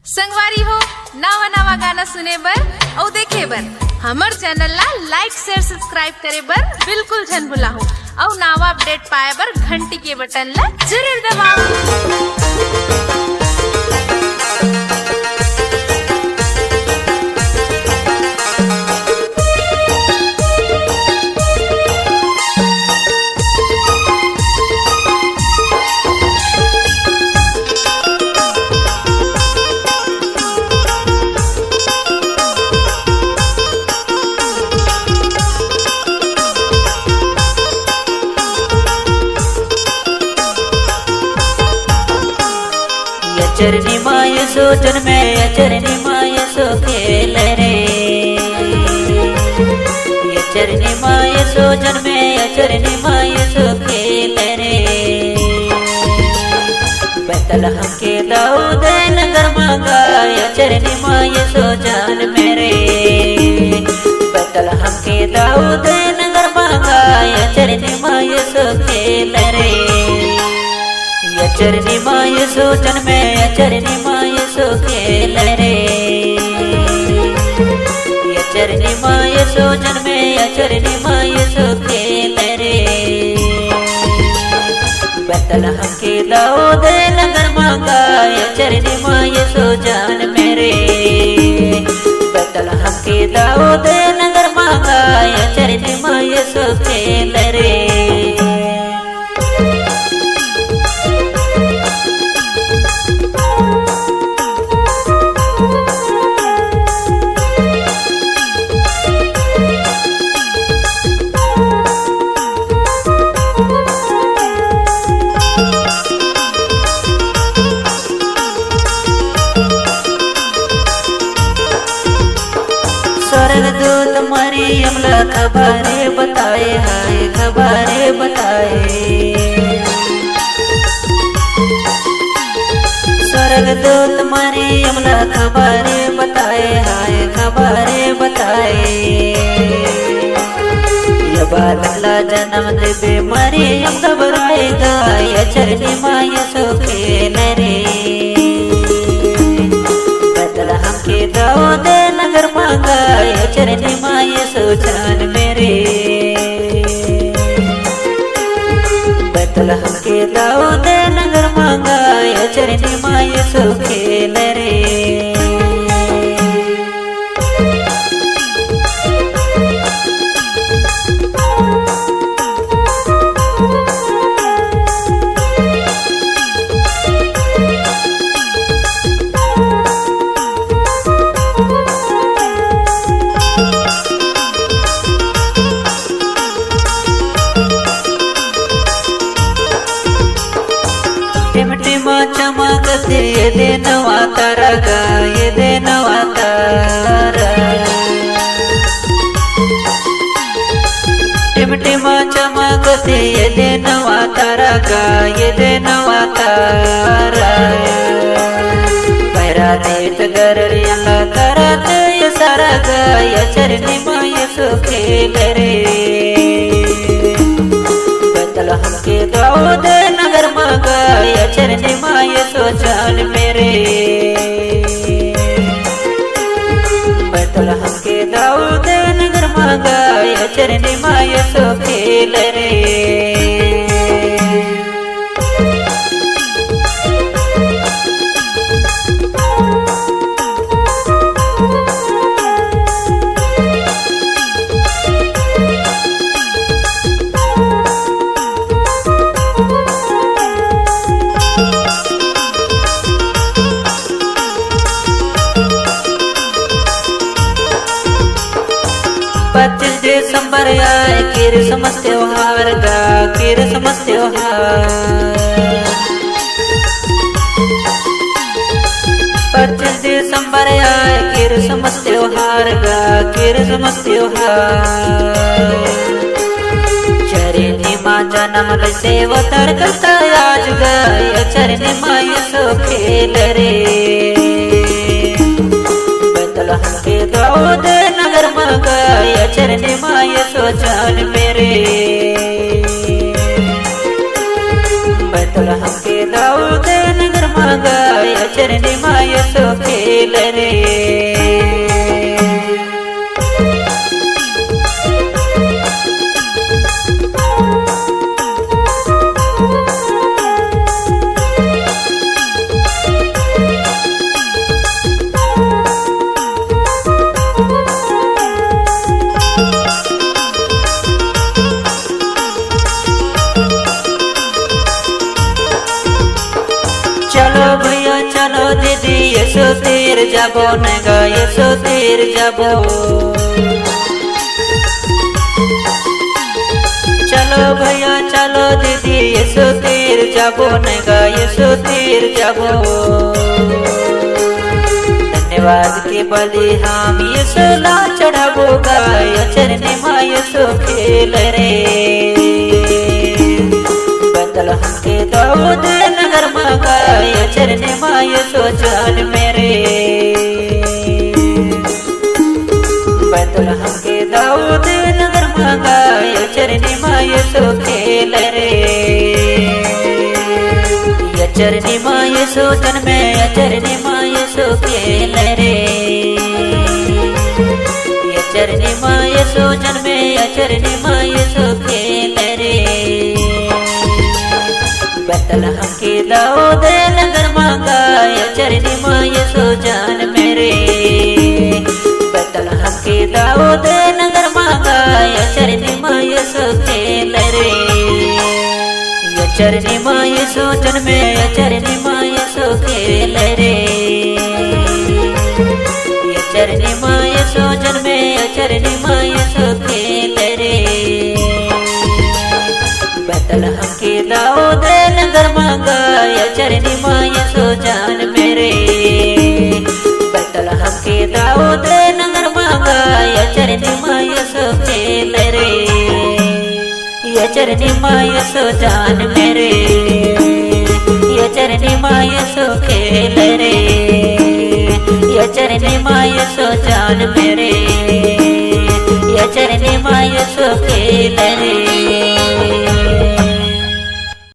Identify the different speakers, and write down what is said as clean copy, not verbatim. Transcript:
Speaker 1: संगवारी हो नवा नवा गाना सुने बर और देखे बर हमर चैनल ला लाइक शेयर सब्सक्राइब करे बर बिल्कुल झन भुलाहू और नवा अपडेट पाए बर घंटी के बटन ला जरूर दबाओ।
Speaker 2: चरनी माय सो जन्मे चरनी माय सो खेल रे, ये चरनी माय सो जन्मे चरनी माय सो खेल रे। बैतल हमके दाऊद नगर मांगा चरनी माय सो जान मेरे, बैतल हमके दाऊद नगर मांगा चरनी माय सो खेल रे। चरनी माय सो जन्मे चरनी माय सो खेल रे, ये चरनी माय सो जन्मे चरनी माय सो खेल रे। बैतल हमके दाऊद नगर मांगा चरनी माय सो जान मेरे, बैतल हमके दाऊद नगर मांगा चरनी माय सो खेल रे। स्वर्गदूत मरियम ला खबरे बताए हाय खबरे बताए, स्वर्गदूत मरियम ला खबरे बताए हाय खबरे बताए। ये बालक ला जन्म देवे मरियम घबराएगा ये चरनी माय सो खेल रे। बैतल हमके दाऊद नगर मांगा चरनी माय सो जान मेरे, बैतल हमके दाऊद नगर मांगा चरनी माय सो खेल रे। टिमटिमा चमकते ये दे नवा तारा ये दे नवा तारा, टिमटिमा चमकते ये दे नवा तारा ये दे नवा तारा। पैरा देत गररिया करत ये सारा ये चरनी माय सो खेल रे। बैतल हमके दाऊद नगर मांगा चरनी माय सो जान मेरे, बैतल हमके दाऊद नगर मांगा चरनी माय सो खेल रे। दिसंबर आए क्रिसमस त्योहार का क्रिसमस त्योहार, 25 दिसंबर आए क्रिसमस त्योहार का क्रिसमस त्योहार। चरनी माँ जन्म सेवतर करता आज गाय चरनी माय सो खेल रे। बैतल हमके दाऊद नगर मांगा चरनी माय सो जान मेरे, बैतल हमके दाऊद नगर मांगा चरनी माय सो खेल खेल रे। चलो भैया चलो दीदी यसो तीर जाबो नगा यसो तीर जाबो। चलो भैया चलो दीदी यसो तीर जाबो नगा यसो तीर जाबो। धन्यवाद के बलि हम यसो ला चढ़ाबो गाय चरने मा यसो खेल रे। बदल हमके दाऊद नगर मगाय चरने मा यसो जान मेरे। बदल हमके दाऊद नगर मगाय चरने मा यसो खेल रे। चरने मा यसो जन्मे चरने मा यसो खेल रे। चरने मा यसो जन्मे चरने मा यसो खेल रे। बदल हमके दाऊद नगर मगाय चरने मा यसो जान मेरे। बदल हमके दाऊद नगर मगाय चरने मा यसो खेल रे। चरने मा यसो जन्मे चरने मा यसो खेल रे। चरने मा यसो जन्मे चरने मा यसो खेल रे। बदल हमके दाऊद नगर मगाय चरने मा यसो जान मेरे। बदल हमके दाऊद नगर मगाय चरने मा यसो खेल रे। चरने मा यसो जान मेरे। चरने मा यसो खेल रे। चरने मा यसो जान मेरे। चरने मा यसो खेल रे।